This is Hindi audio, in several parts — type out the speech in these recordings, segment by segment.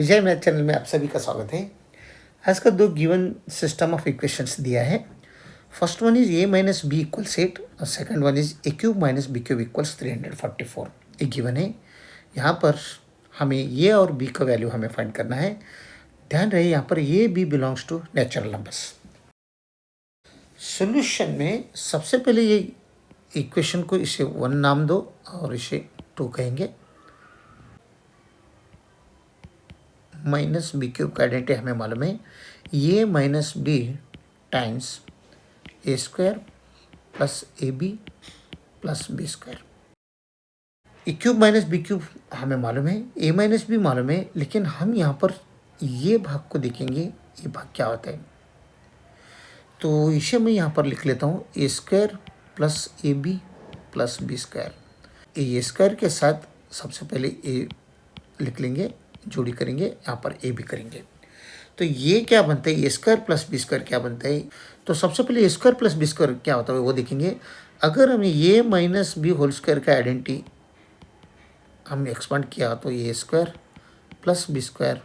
विजय मैथ चैनल में आप सभी का स्वागत है। आज का दो गिवन सिस्टम ऑफ इक्वेशंस दिया है। First one is a minus B equals 8 और second one is a cube minus B cube equals 344। ये गिवन है। यहाँ पर हमें a और b का वैल्यू हमें फाइंड करना है। ध्यान रहे यहाँ पर a b belongs to natural numbers. Solution में सबसे पहले ये इक्वेशन को इसे 1 नाम दो और इसे 2 कहेंगे। माइनस बी क्यूब का आइडेंटिटी हमें मालूम है, A minus B times A square plus A B plus B square. A cube minus B cube हमें मालूम है, ए माइनस बी मालूम है, लेकिन हम यहाँ पर ये भाग को देखेंगे, ये भाग क्या होता है। तो इसे मैं यहाँ पर लिख लेता हूँ A square plus A B plus B square. A square के साथ सबसे पहले ए लिख लेंगे, जोड़ी करेंगे, यहाँ पर ए भी करेंगे। तो ये क्या बनता है, A square plus B square क्या बनता है। तो सबसे पहले A square plus B square क्या होता है वो देखेंगे। अगर हमें A minus B whole square का आइडेंटिटी हम एक्सपांड किया तो A square plus B square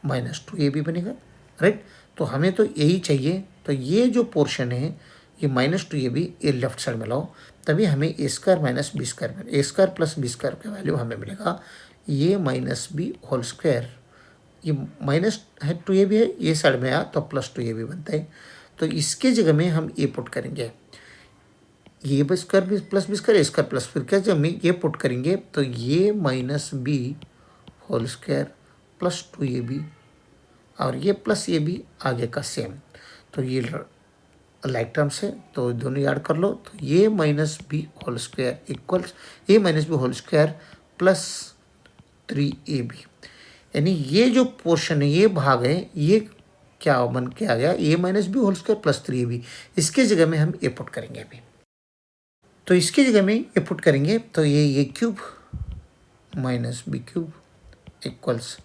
minus 2ab बनेगा, राइट। तो हमें तो यही चाहिए। तो ये जो पोर्शन है ये -2ab ये लेफ्ट साइड में लाओ, तभी हमें ए square minus B square A square plus B square का वैल्यू हमें मिलेगा ये माइनस बी होल स्क्वायर। ये माइनस है 2ab है, ये साइड में आया तो प्लस 2ab बनता है। तो इसके जगह में हम ए पुट करेंगे, ये बी स्क्वायर भी plus B square, A square plus, फिर क्या जब हम ये पुट करेंगे तो ये minus B whole square plus 2ab और ये प्लस ए बी आगे का सेम। तो ये लाइक टर्म्स है तो दोनों याद कर लो। तो ये minus B whole square equals A minus B whole square plus 3ab, यानी ये जो पोर्शन है, ये भाग है, ये क्या बन के आ गया A minus B whole square plus 3ab। इसके जगह में हम ए पुट करेंगे अभी। तो इसकी जगह में ए पुट करेंगे तो ये cube minus B cube equals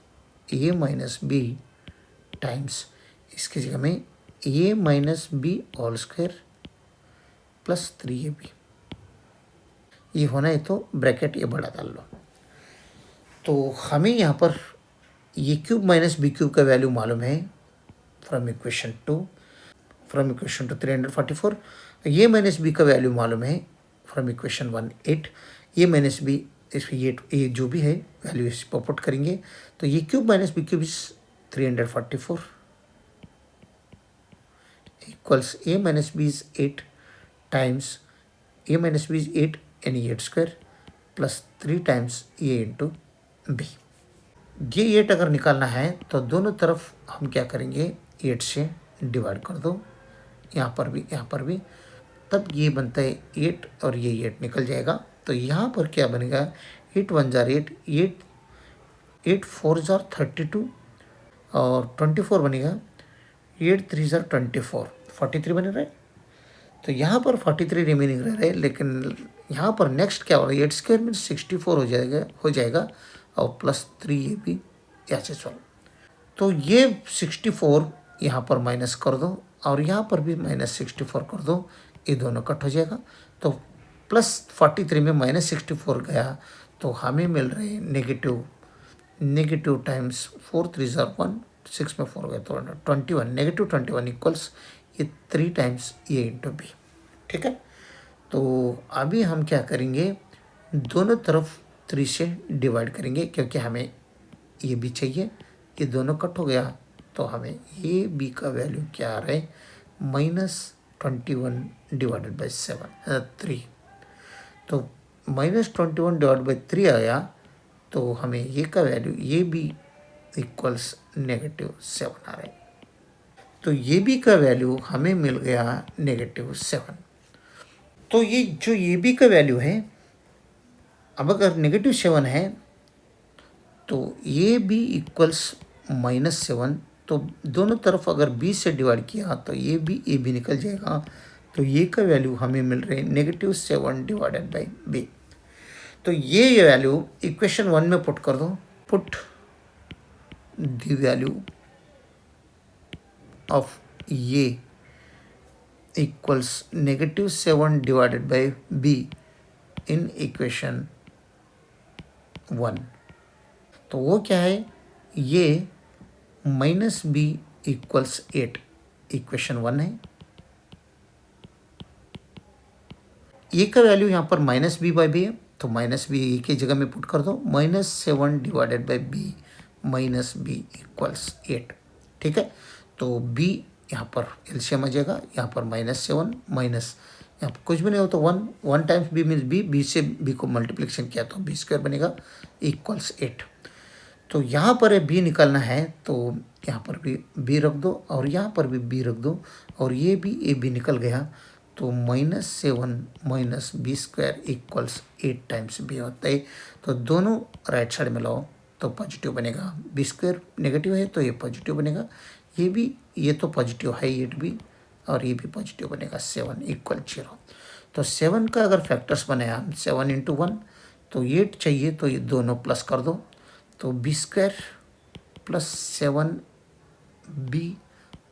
A minus B times, इसकी जगह में A minus B whole square plus 3ab। ये होना है तो ब्रैकेट ये बड़ा डाल लो। तो हमें यहाँ पर ये क्यूब माइनस बी क्यूब का वैल्यू मालूम है फ्रॉम इक्वेशन 2 344। ये माइनस बी का वैल्यू मालूम है फ्रॉम इक्वेशन 1 8। ये माइनस बी इसमें ये जो भी है वैल्यू इस पर पुट करेंगे तो ये cube minus B cube is 344 equals A minus B is 8 times A minus B is 8 यानी 8 square plus 3 times A into B. ये 8 अगर निकालना है तो दोनों तरफ हम क्या करेंगे, 8 से डिवाइड कर दो, यहाँ पर भी, तब ये बनता है 8 और ये 8 निकल जाएगा। तो यहाँ पर क्या बनेगा, 8 1 जार 8, 8 4 जार 32 और 24 बनेगा, 8 3 जार 24 43 बने रहे। तो यहाँ पर 43 रिमेनिंग रह रहे, लेकिन यहाँ पर नेक्स्ट क्या हो रहा है, 8 स्क्वायर में 64 हो जाएगा और प्लस 3ab ऐसे चलो। तो ये 64 यहाँ पर माइनस कर दो और यहाँ पर भी -64 कर दो, ये दोनों कट हो जाएगा। तो प्लस 43 में -64 गया तो हमें मिल रहे नेगेटिव टाइम्स 4 3 जार 1, 6 में 4 गए तो 21, नेगेटिव 21 इक्वल्स ये 3 टाइम्स ए इंटू बी, ठीक है। तो अभी हम क्या करेंगे, दोनों तरफ 3 से डिवाइड करेंगे क्योंकि हमें ये भी चाहिए। ये दोनों कट हो गया तो हमें ए बी का वैल्यू क्या आ रहा है, -21 डिवाइडेड बाई 3। तो -21 डिवाइड बाई 3 आया तो हमें ये का वैल्यू ये बी इक्वल्स -7 आ रहा है। तो ये बी का वैल्यू हमें मिल गया -7। तो ये जो ये बी का वैल्यू है, अब अगर -7 है तो ए बी इक्वल्स -7, तो दोनों तरफ अगर बी से डिवाइड किया तो ए बी निकल जाएगा। तो ये का वैल्यू हमें मिल रहे हैं -7 डिवाइडेड बाई बी। तो ये वैल्यू इक्वेशन 1 में पुट कर दो, put the value of A equals -7 divided by be in equation 1। तो वो क्या है, ये माइनस बी इक्वल्स 8 इक्वेशन 1 है। ए का वैल्यू यहाँ पर माइनस बी बाई बी है, तो माइनस बी ए की जगह में पुट कर दो, -7 divided by B minus B equals 8। ठीक है, तो बी यहाँ पर एलसीएम आ जाएगा, यहाँ पर -7 माइनस यहाँ पर कुछ भी नहीं हो तो 1 टाइम्स बी मीन्स बी से बी को मल्टीप्लिकेशन किया तो बी स्क्वायर बनेगा इक्वल्स 8। तो यहाँ पर बी निकालना है तो यहाँ पर भी बी रख दो और यहाँ पर भी बी रख दो और ये भी ए बी निकल गया, तो -7 minus B square equals 8 times B होता है। तो दोनों राइट साइड में लाओ तो पॉजिटिव बनेगा, बी स्क्वायर नेगेटिव है तो ये पॉजिटिव बनेगा, ये तो पॉजिटिव है 8 भी और ये भी पॉजिटिव बनेगा 7 इक्वल 0। तो 7 का अगर फैक्टर्स बनाया हम 7 इंटू 1 तो 8 चाहिए, तो ये दोनों प्लस कर दो, तो B square plus 7b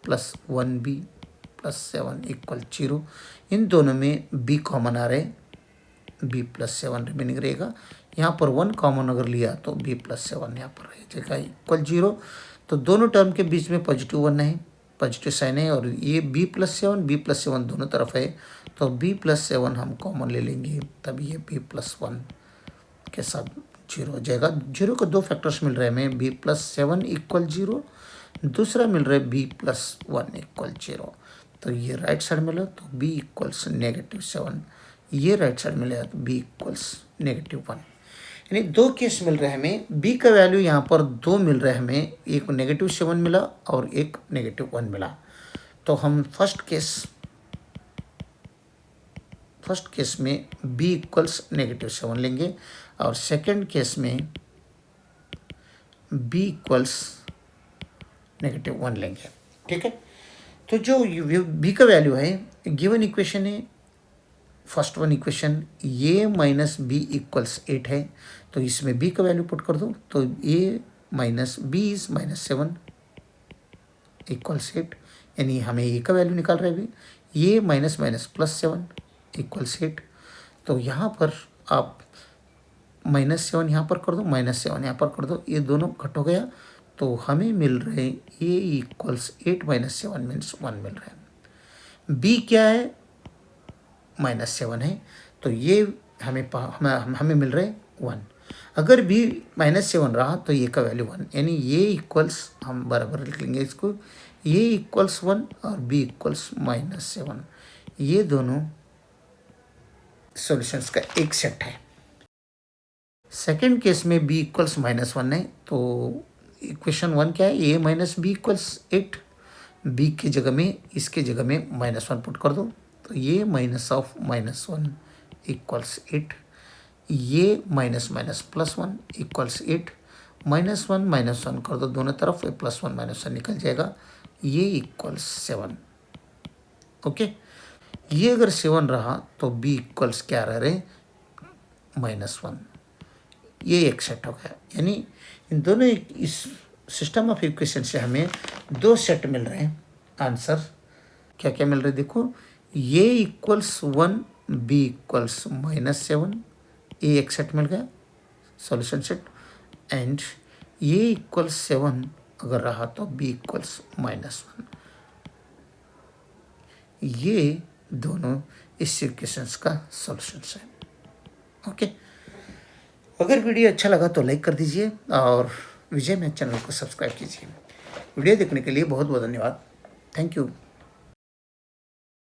plus 1b plus 7 equal 0। इन दोनों में b कॉमन आ रहे, b प्लस 7 रिमेनिंग रहेगा। यहाँ पर 1 कॉमन अगर लिया तो b प्लस 7 यहाँ पर रह जाएगा इक्वल 0। तो दोनों टर्म के बीच में पॉजिटिव 1 है, पॉजिटिव साइन है और ये b प्लस 7 दोनों तरफ है, तो b प्लस 7 हम कॉमन ले लेंगे, तब ये b प्लस 1 के साथ 0 हो जाएगा। 0 को 2 फैक्टर्स मिल रहे हैं हमें, b प्लस 7 इक्वल 0, दूसरा मिल रहा है b प्लस 1 इक्वल 0। तो ये राइट साइड मिला तो b इक्वल्स -7, ये राइट साइड मिलेगा तो b इक्वल्स -1। यानी 2 केस मिल रहे हैं हमें, b का वैल्यू यहाँ पर 2 मिल रहा है हमें, एक -7 मिला और एक -1 मिला। तो हम फर्स्ट केस में b इक्वल्स -7 लेंगे और सेकंड केस में b इक्वल्स -1 लेंगे। ठीक है, तो जो b का वैल्यू है गिवन इक्वेशन है, first one equation a minus B equals 8 है, तो इसमें b का वैल्यू पुट कर दो, तो a minus B is -7 equals 8, यानी हमें a का वैल्यू निकाल रहे हैं a minus minus plus 7 equals 8। तो यहाँ पर आप -7 यहाँ पर कर दो, -7 यहाँ पर कर दो, ये दोनों कट हो गया, तो हमें मिल रहे a इक्वल्स 8 माइनस 7 मीन्स 1 मिल रहा है। b क्या है -7 है, तो ये हमें मिल रहे 1। अगर b -7 रहा तो ये का वैल्यू 1, यानी ये इक्वल्स हम बराबर लिख लेंगे इसको, ये इक्वल्स 1 और b इक्वल्स -7, ये दोनों सॉल्यूशंस का एक सेट है। सेकेंड केस में b इक्वल्स -1 है, तो इक्वेशन 1 क्या है, a minus B equals 8, b की जगह में इसके जगह में -1 पुट कर दो, तो ये माइनस ऑफ -1 इक्वल्स 8, ये माइनस माइनस प्लस 1 इक्वल्स 8, -1 कर दो दोनों तरफ, +1 -1 निकल जाएगा, ये इक्वल्स 7। ओके, ये अगर 7 रहा तो b इक्वल्स क्या रह रहे -1, ये एक सेट हो गया। यानी इन दोनों इस सिस्टम ऑफ इक्वेशन से हमें 2 सेट मिल रहे हैं। आंसर क्या क्या मिल रहे हैं देखो, ये इक्वल्स 1 b इक्वल्स -7, ये एक सेट मिल गया सॉल्यूशन सेट, एंड ये इक्वल्स 7 अगर रहा तो b इक्वल्स -1, ये दोनों इस इक्वेशंस का सॉल्यूशंस है। ओके, अगर वीडियो अच्छा लगा तो लाइक कर दीजिए और विजय मैथ चैनल को सब्सक्राइब कीजिए। वीडियो देखने के लिए बहुत बहुत धन्यवाद। Thank you.